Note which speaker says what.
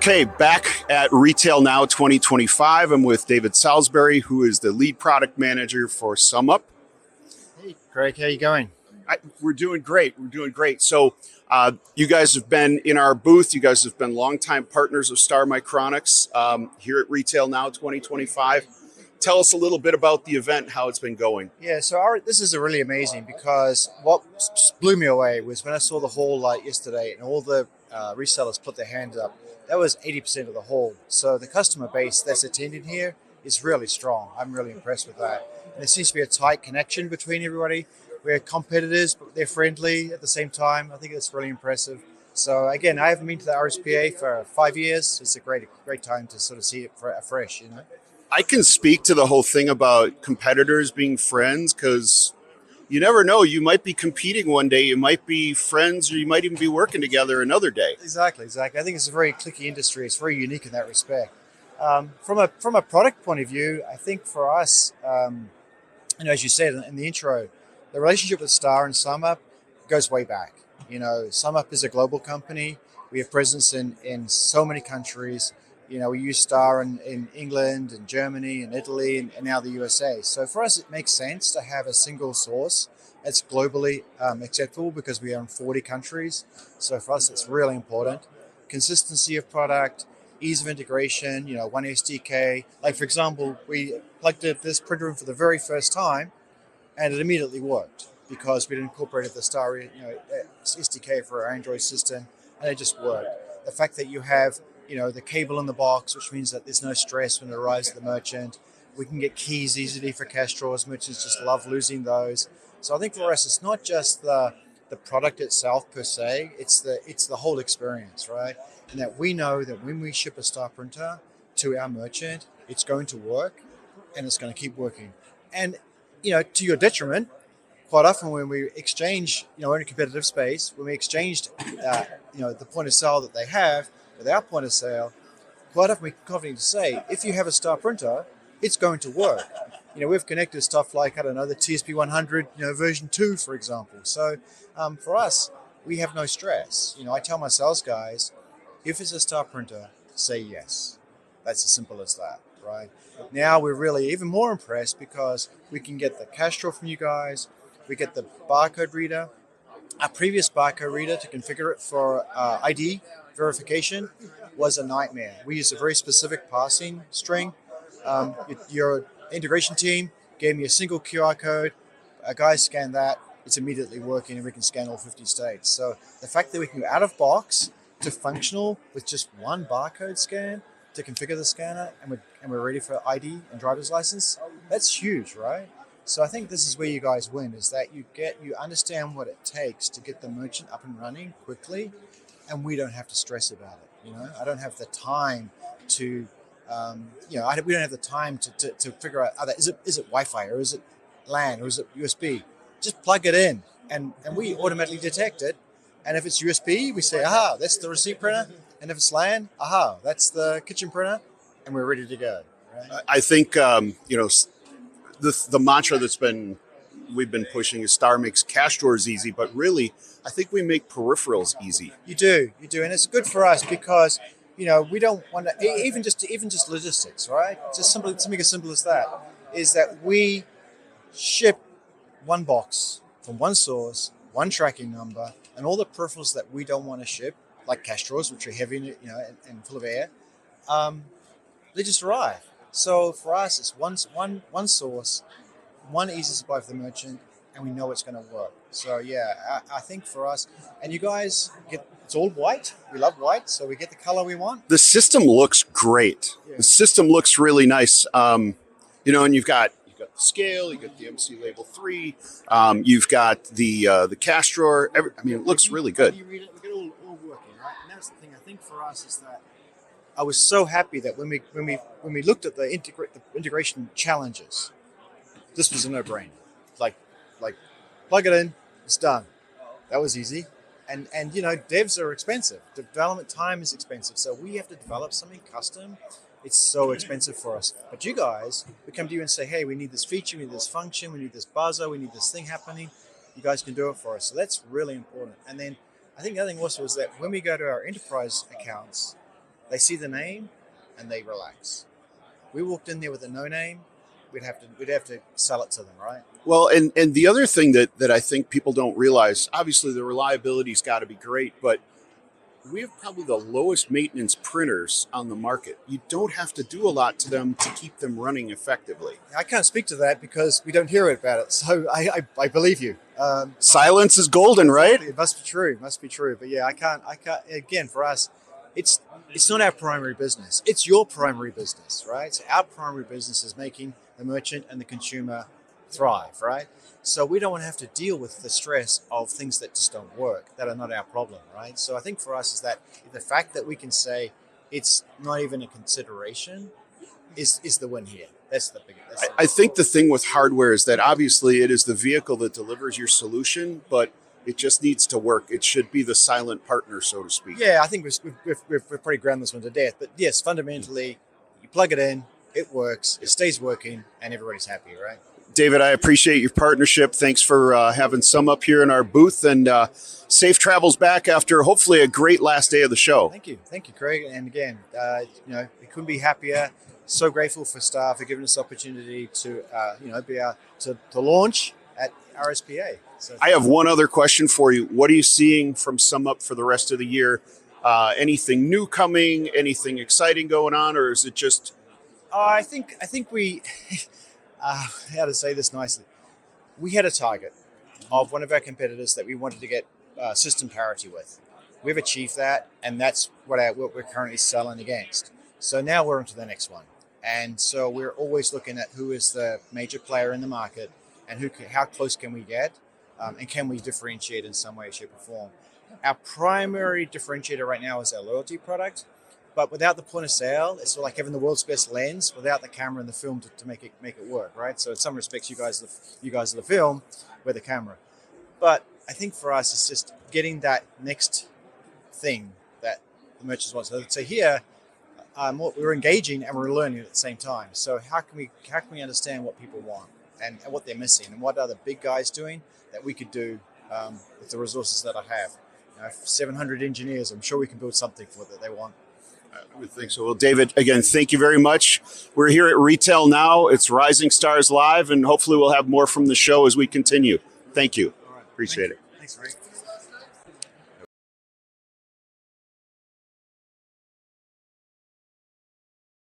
Speaker 1: Okay, back at RetailNOW 2025, I'm with David Salisbury, who is the lead product manager for SumUp.
Speaker 2: Hey, Craig, how you going?
Speaker 1: We're doing great. We're doing great. So you guys have been in our booth. You guys have been longtime partners of Star Micronics here at RetailNOW 2025. Tell us a little bit about the event, how it's been going.
Speaker 2: Yeah, so this is really amazing because what blew me away was when I saw the hall light yesterday and all the resellers put their hands up. That was 80% of the hall. So the customer base that's attending here is really strong. I'm really impressed with that. And there seems to be a tight connection between everybody. We're competitors, but they're friendly at the same time. I think that's really impressive. So again, I haven't been to the RSPA for 5 years. It's a great time to sort of see it afresh, you know.
Speaker 1: I can speak to the whole thing about competitors being friends because you never know. You might be competing one day, you might be friends, or you might even be working together another day.
Speaker 2: Exactly. I think it's a very cliquey industry. It's very unique in that respect. From a product point of view, I think for us, as you said in the intro, the relationship with Star and SumUp goes way back. You know, SumUp is a global company. We have presence in so many countries. You know, we use Star in England and Germany and Italy and now the USA. So for us, it makes sense to have a single source that's globally acceptable because we are in 40 countries. So for us, it's really important. Consistency of product, ease of integration, you know, one SDK. Like, for example, we plugged this printer in for the very first time and it immediately worked because we'd incorporated the Star SDK for our Android system and it just worked. The fact that you have the cable in the box, which means that there's no stress when it arrives at the merchant. We can get keys easily for cash drawers. Merchants just love losing those. So I think for us, it's not just the product itself per se, it's the whole experience, right? And that we know that when we ship a Star printer to our merchant, it's going to work and it's going to keep working. And, to your detriment, quite often when we exchange, we're in a competitive space, when we exchanged, the point of sale that they have, with our point of sale, quite often we're confident to say, if you have a Star printer, it's going to work. We've connected stuff like, the TSP 100, version 2, for example. So for us, we have no stress. I tell my sales guys, if it's a Star printer, say yes. That's as simple as that, right? Now we're really even more impressed because we can get the cash draw from you guys, we get the barcode reader. Our previous barcode reader to configure it for ID verification was a nightmare. We used a very specific passing string. Your integration team gave me a single QR code. A guy scanned that. It's immediately working and we can scan all 50 states. So the fact that we can go out of box to functional with just one barcode scan to configure the scanner and we're ready for ID and driver's license, that's huge, right? So I think this is where you guys win, is that you understand what it takes to get the merchant up and running quickly, and we don't have to stress about it. I don't have the time to, we don't have the time to figure out, is it Wi-Fi or is it LAN or is it USB? Just plug it in, and we automatically detect it. And if it's USB, we say, aha, that's the receipt printer. And if it's LAN, aha, that's the kitchen printer, and we're ready to go. Right?
Speaker 1: I think the mantra we've been pushing is Star makes cash drawers easy, but really, I think we make peripherals easy.
Speaker 2: You do, and it's good for us because we don't want to even just logistics, right? Just something as simple as that is that we ship one box from one source, one tracking number, and all the peripherals that we don't want to ship, like cash drawers, which are heavy, and full of air, they just arrive. So for us, it's one source, one easy supply for the merchant, and we know it's going to work. So yeah, I think for us, and you guys it's all white. We love white, so we get the color we want.
Speaker 1: The system looks great. Yeah. The system looks really nice. And you've got the scale, you got the MC label 3, you've got the cash drawer. It looks really good.
Speaker 2: You read it, we get all working, right? And that's the thing. I think for us is that I was so happy that when we looked at the integration challenges, this was a no-brainer. Like plug it in, it's done. That was easy. And devs are expensive. Development time is expensive. So we have to develop something custom. It's so expensive for us. But you guys, we come to you and say, hey, we need this feature, we need this function, we need this buzzer, we need this thing happening. You guys can do it for us. So that's really important. And then I think the other thing also is that when we go to our enterprise accounts, They see the name and they relax. We walked in there with a no name, we'd have to sell it to them, right?
Speaker 1: Well, and the other thing that I think people don't realize, obviously the reliability's got to be great, but we have probably the lowest maintenance printers on the market. You don't have to do a lot to them to keep them running effectively.
Speaker 2: I can't speak to that because we don't hear about it, so I believe you.
Speaker 1: Silence is golden, right?
Speaker 2: It must be true. It must be true. But yeah, I can't. Again, for us, it's not our primary business. It's your primary business, right? So our primary business is making the merchant and the consumer thrive, right? So we don't want to have to deal with the stress of things that just don't work, that are not our problem, right? So I think for us is that the fact that we can say it's not even a consideration is the win here. That's the big.
Speaker 1: I think the thing with hardware is that obviously it is the vehicle that delivers your solution, but it just needs to work. It should be the silent partner, so to speak.
Speaker 2: Yeah, I think we've pretty ground this one to death. But yes, fundamentally, you plug it in, it works, it stays working, and everybody's happy, right?
Speaker 1: David, I appreciate your partnership. Thanks for having SumUp here in our booth, and safe travels back after hopefully a great last day of the show.
Speaker 2: Thank you, Craig. And again, we couldn't be happier. So grateful for Star for giving us the opportunity to be able to launch at RSPA. So
Speaker 1: I have one other question for you. What are you seeing from SumUp for the rest of the year? Anything new coming? Anything exciting going on, or is it just?
Speaker 2: I think we. How to say this nicely? We had a target of one of our competitors that we wanted to get system parity with. We've achieved that, and that's what we're currently selling against. So now we're on to the next one. And so we're always looking at who is the major player in the market and how close can we get, and can we differentiate in some way, shape, or form. Our primary differentiator right now is our loyalty product. But without the point of sale, it's sort of like having the world's best lens without the camera and the film to make it work, right? So in some respects, you guys are the film, we're the camera. But I think for us, it's just getting that next thing that the merchants want. So here, we're engaging and we're learning at the same time. So how can we understand what people want and what they're missing, and what are the big guys doing that we could do with the resources that I have? 700 engineers. I'm sure we can build something for that they want.
Speaker 1: I would think so. Well, David, again, thank you very much. We're here at Retail Now. It's Rising Stars Live, and hopefully we'll have more from the show as we continue. Thank you.
Speaker 2: All right.
Speaker 1: Appreciate it.
Speaker 2: Thanks, Rick.